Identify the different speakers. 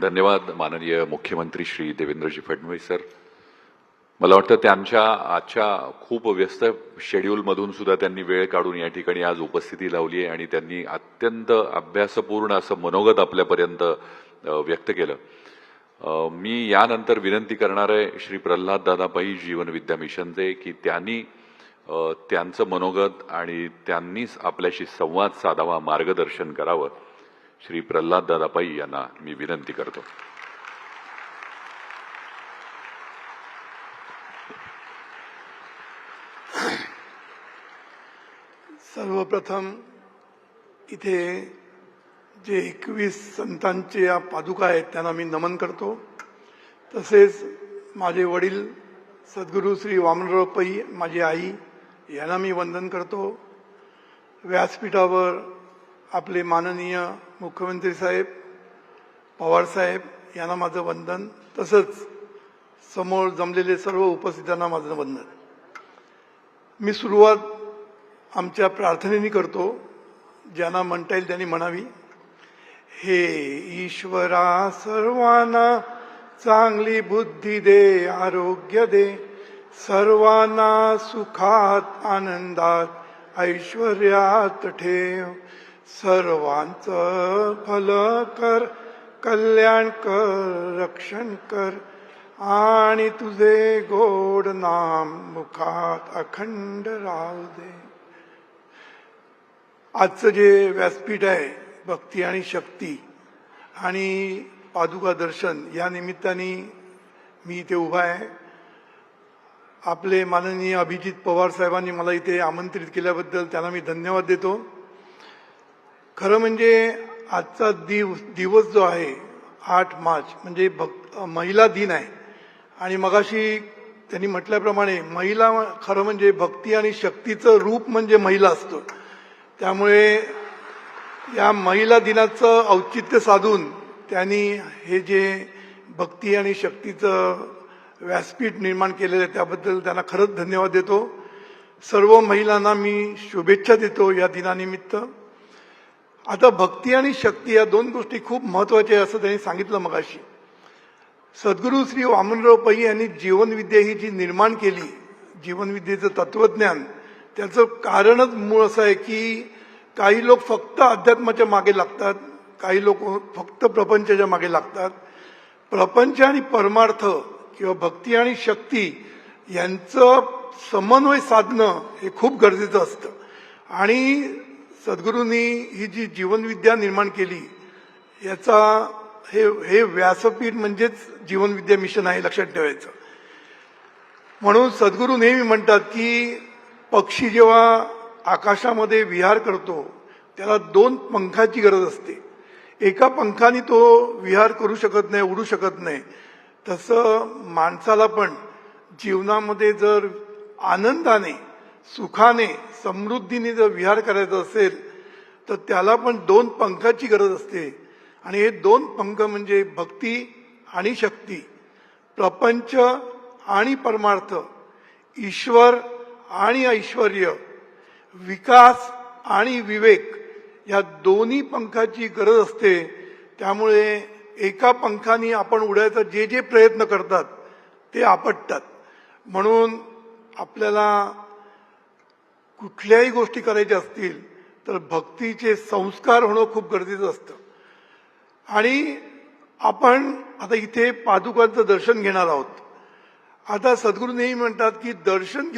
Speaker 1: धन्यवाद माननीय मुख्यमंत्री श्री देवेंद्रजी फडणवीस सर. मला वाटतं त्यांच्या आजच्या खूप व्यस्त शेड्यूलमधून सुद्धा त्यांनी वेळ काढून या ठिकाणी आज उपस्थिती लावली आहे आणि त्यांनी अत्यंत अभ्यासपूर्ण असं मनोगत आपल्यापर्यंत व्यक्त केलं. मी यानंतर विनंती करणार आहे श्री प्रल्हाद दादा पै जीवन विद्या मिशनचे की त्यांनी त्यांचं मनोगत आणि त्यांनीच आपल्याशी संवाद साधावा, मार्गदर्शन करावं. श्री प्रल्हाद दादा पै यांना मी विनंती करतो.
Speaker 2: सर्वप्रथम इथे जे 21 संतांचे या पादुका आहेत त्यांना मी नमन करतो. तसेच माझे वडील सद्गुरू श्री वामनराव पै, माझी आई यांना मी वंदन करतो. व्यासपीठावर आपले माननीय मुख्यमंत्री साहेब, पवार साहेब यांना माझं वंदन. तसंच समोर जमलेले सर्व उपस्थितांना माझं वंदन. मी सुरुवात आमच्या प्रार्थनेने करतो, ज्यांना म्हणता येईल त्यांनी म्हणावी. हे ईश्वरा सर्वांना चांगली बुद्धी दे, आरोग्य दे, सर्वांना सुखात आनंदात ऐश्वर्यात ठेव, सर्वांचं भल कर, कल्याण कर, रक्षण कर, आणि तुझे गोड नाम मुखात अखंड राहू दे. आजचं जे व्यासपीठ आहे भक्ती आणि शक्ती आणि पादुका दर्शन या निमित्ताने मी इथे उभा आहे. आपले माननीय अभिजित पवार साहेबांनी मला इथे आमंत्रित केल्याबद्दल त्यांना मी धन्यवाद देतो. खरं म्हणजे आजचा दिवस जो आहे 8 मार्च म्हणजे महिला दिन आहे आणि मगाशी त्यांनी म्हटल्याप्रमाणे महिला खरं म्हणजे भक्ती आणि शक्तीचं रूप म्हणजे महिला असतं. त्यामुळे या महिला दिनाचं औचित्य साधून त्यांनी हे जे भक्ती आणि शक्तीचं व्यासपीठ निर्माण केलेलं आहे त्याबद्दल त्यांना खरंच धन्यवाद देतो. सर्व महिलांना मी शुभेच्छा देतो या दिनानिमित्त. आता भक्ती आणि शक्ती या दोन गोष्टी खूप महत्त्वाच्या आहे असं त्यांनी सांगितलं मगाशी. सद्गुरू श्री वामनराव पै यांनी जीवनविद्या ही जी निर्माण केली, जीवनविद्येचं तत्वज्ञान, त्याचं कारणच मूळ असं आहे की काही लोक फक्त अध्यात्माच्या मागे लागतात, काही लोक फक्त प्रपंचाच्या मागे लागतात. प्रपंच आणि परमार्थ किंवा भक्ती आणि शक्ती यांचं समन्वय साधणं हे खूप गरजेचं असतं. आणि सद्गुरूंनी ही जी जीवनविद्या निर्माण केली याचा हे व्यासपीठ म्हणजेच जीवनविद्या मिशन आहे, लक्षात ठेवायचं. म्हणून सद्गुरू नेहमी म्हणतात की पक्षी जेव्हा आकाशामध्ये विहार करतो त्याला 2 पंखाची गरज असते. एका पंखाने तो विहार करू शकत नाही, उडू शकत नाही. तसं माणसाला पण जीवनामध्ये जर आनंदाने, सुखाने, समृद्धीने जर विहार करायचा असेल तर त्याला पण 2 पंखाची गरज असते. आणि हे 2 पंख म्हणजे भक्ती आणि शक्ती, प्रपंच आणि परमार्थ, ईश्वर आणि ऐश्वर्य, विकास आणि विवेक या दोन्ही पंखाची गरज असते. त्यामुळे एका पंखाने आपण उडायचा जे प्रयत्न करतात ते आपटतात. म्हणून आपल्याला कुठल्याही गोष्टी करायच्या असतील तर भक्तीचे संस्कार होणं खूप गरजेचं असतं. आणि आपण आता इथे पादुकांचं दर्शन घेणार आहोत. आता सद्गुरू नेहमी म्हणतात की दर्शन